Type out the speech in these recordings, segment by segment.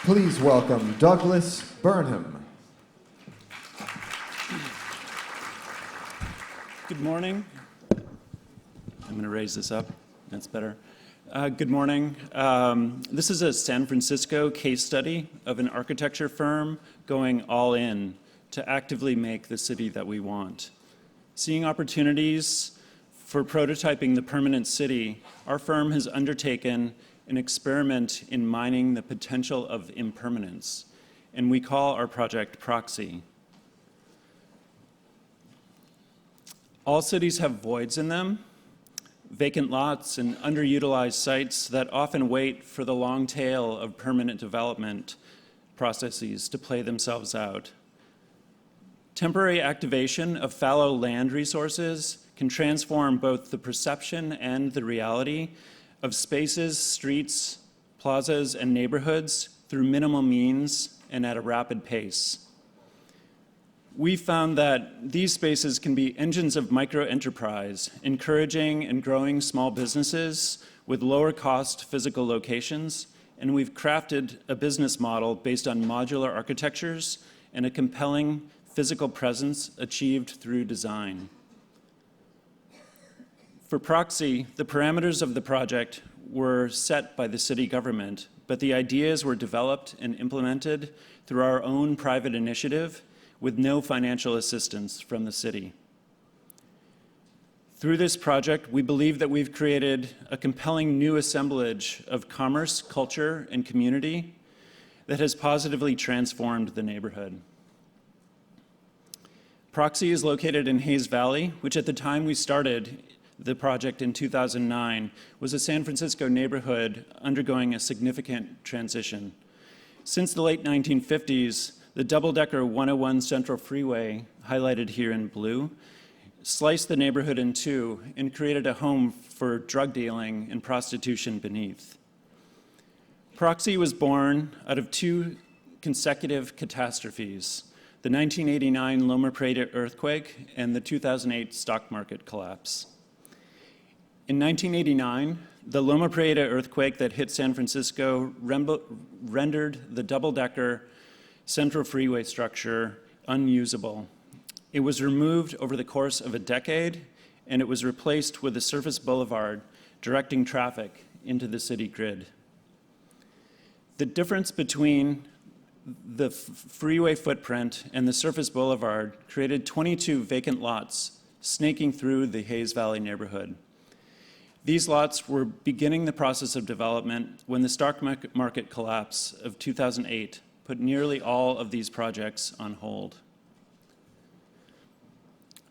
Please welcome Douglas Burnham. Good morning. I'm going to raise this up. That's better. Good morning. This is a San Francisco case study of an architecture firm going all in to actively make the city that we want. Seeing opportunities for prototyping the permanent city, our firm has undertaken an experiment in mining the potential of impermanence, and we call our project PROXY. All cities have voids in them, vacant lots and underutilized sites that often wait for the long tail of permanent development processes to play themselves out. Temporary activation of fallow land resources can transform both the perception and the reality of spaces, streets, plazas, and neighborhoods through minimal means and at a rapid pace. We found that these spaces can be engines of micro-enterprise, encouraging and growing small businesses with lower cost physical locations, and we've crafted a business model based on modular architectures and a compelling physical presence achieved through design. For PROXY, the parameters of the project were set by the city government, but the ideas were developed and implemented through our own private initiative with no financial assistance from the city. Through this project, we believe that we've created a compelling new assemblage of commerce, culture, and community that has positively transformed the neighborhood. PROXY is located in Hayes Valley, which at the time we started the project in 2009 was a San Francisco neighborhood undergoing a significant transition. Since the late 1950s, the double-decker 101 Central Freeway, highlighted here in blue, sliced the neighborhood in two and created a home for drug dealing and prostitution beneath. PROXY was born out of two consecutive catastrophes, the 1989 Loma Prieta earthquake and the 2008 stock market collapse. In 1989, the Loma Prieta earthquake that hit San Francisco rendered the double-decker Central Freeway structure unusable. It was removed over the course of a decade, and it was replaced with a surface boulevard directing traffic into the city grid. The difference between the freeway footprint and the surface boulevard created 22 vacant lots snaking through the Hayes Valley neighborhood. These lots were beginning the process of development when the stock market collapse of 2008 put nearly all of these projects on hold.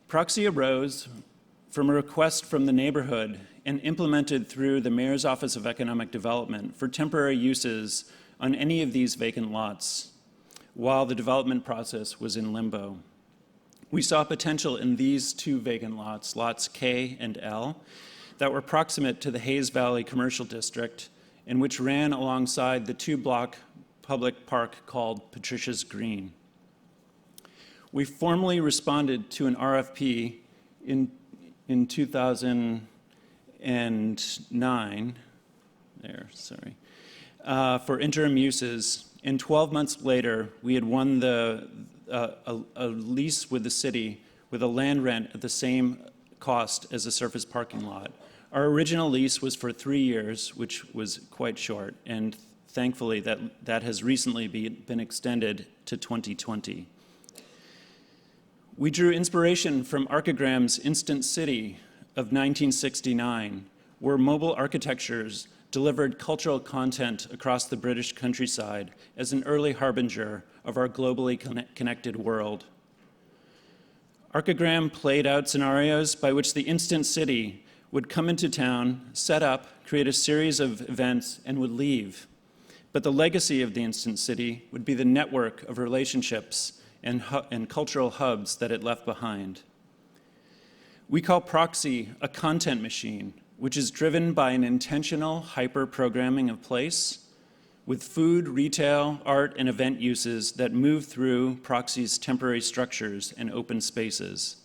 PROXY arose from a request from the neighborhood and implemented through the Mayor's Office of Economic Development for temporary uses on any of these vacant lots while the development process was in limbo. We saw potential in these two vacant lots, lots K and L, that were proximate to the Hayes Valley Commercial District and which ran alongside the two-block public park called Patricia's Green. We formally responded to an RFP in 2009, for interim uses, and 12 months later, we had won a lease with the city with a land rent at the same cost as a surface parking lot. Our original lease was for 3 years, which was quite short, and thankfully that has recently been extended to 2020. We drew inspiration from Archigram's Instant City of 1969, where mobile architectures delivered cultural content across the British countryside as an early harbinger of our globally connected world. Archigram played out scenarios by which the Instant City would come into town, set up, create a series of events, and would leave. But the legacy of the Instant City would be the network of relationships and cultural hubs that it left behind. We call PROXY a content machine, which is driven by an intentional hyper-programming of place, with food, retail, art, and event uses that move through PROXY's temporary structures and open spaces.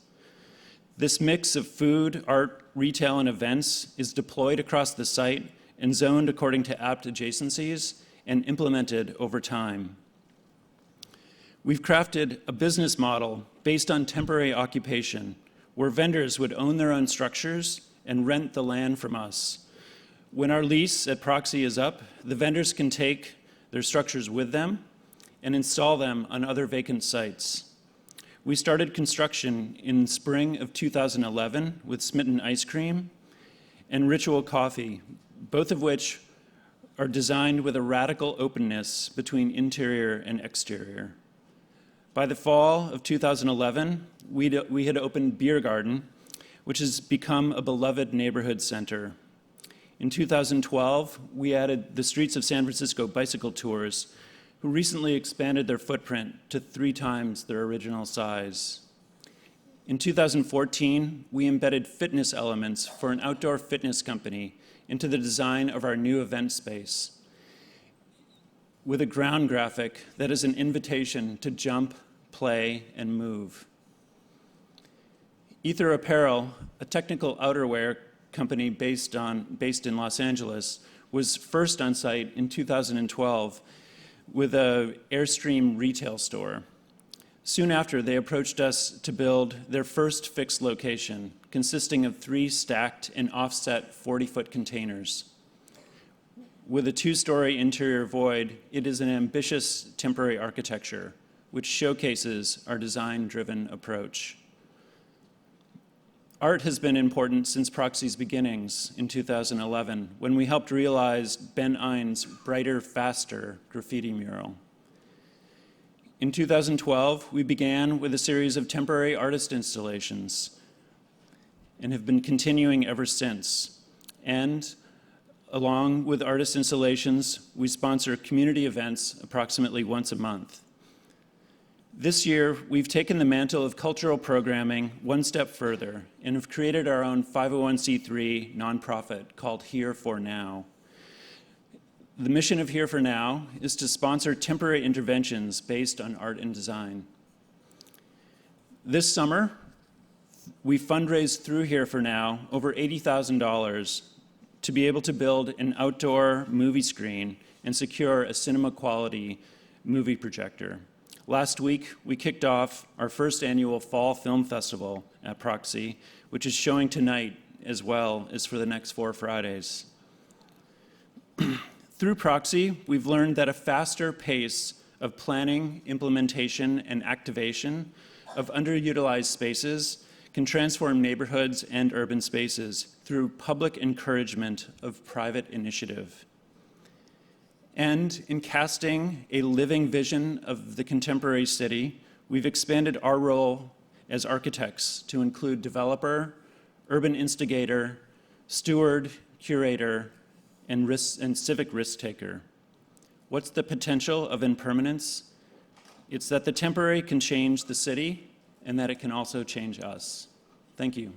This mix of food, art, retail, and events is deployed across the site and zoned according to apt adjacencies and implemented over time. We've crafted a business model based on temporary occupation, where vendors would own their own structures and rent the land from us. When our lease at PROXY is up, the vendors can take their structures with them and install them on other vacant sites. We started construction in spring of 2011 with Smitten Ice Cream and Ritual Coffee, both of which are designed with a radical openness between interior and exterior. By the fall of 2011, we had opened Beer Garden, which has become a beloved neighborhood center. In 2012, we added the Streets of San Francisco bicycle tours, who recently expanded their footprint to 3 times their original size. In 2014, we embedded fitness elements for an outdoor fitness company into the design of our new event space, with a ground graphic that is an invitation to jump, play, and move. Ether Apparel, a technical outerwear company based in Los Angeles, was first on site in 2012 with an Airstream retail store. Soon after, they approached us to build their first fixed location, consisting of 3 stacked and offset 40-foot containers. With a 2-story interior void, it is an ambitious temporary architecture, which showcases our design-driven approach. Art has been important since PROXY's beginnings in 2011, when we helped realize Ben Ein's Brighter, Faster graffiti mural. In 2012, we began with a series of temporary artist installations and have been continuing ever since. And along with artist installations, we sponsor community events approximately once a month. This year, we've taken the mantle of cultural programming one step further and have created our own 501c3 nonprofit called Here for Now. The mission of Here for Now is to sponsor temporary interventions based on art and design. This summer, we fundraised through Here for Now over $80,000 to be able to build an outdoor movie screen and secure a cinema-quality movie projector. Last week, we kicked off our first annual Fall Film Festival at PROXY, which is showing tonight as well as for the next 4 Fridays. Through PROXY, we've learned that a faster pace of planning, implementation, and activation of underutilized spaces can transform neighborhoods and urban spaces through public encouragement of private initiative. And in casting a living vision of the contemporary city, we've expanded our role as architects to include developer, urban instigator, steward, curator, and civic risk taker. What's the potential of impermanence? It's that the temporary can change the city and that it can also change us. Thank you.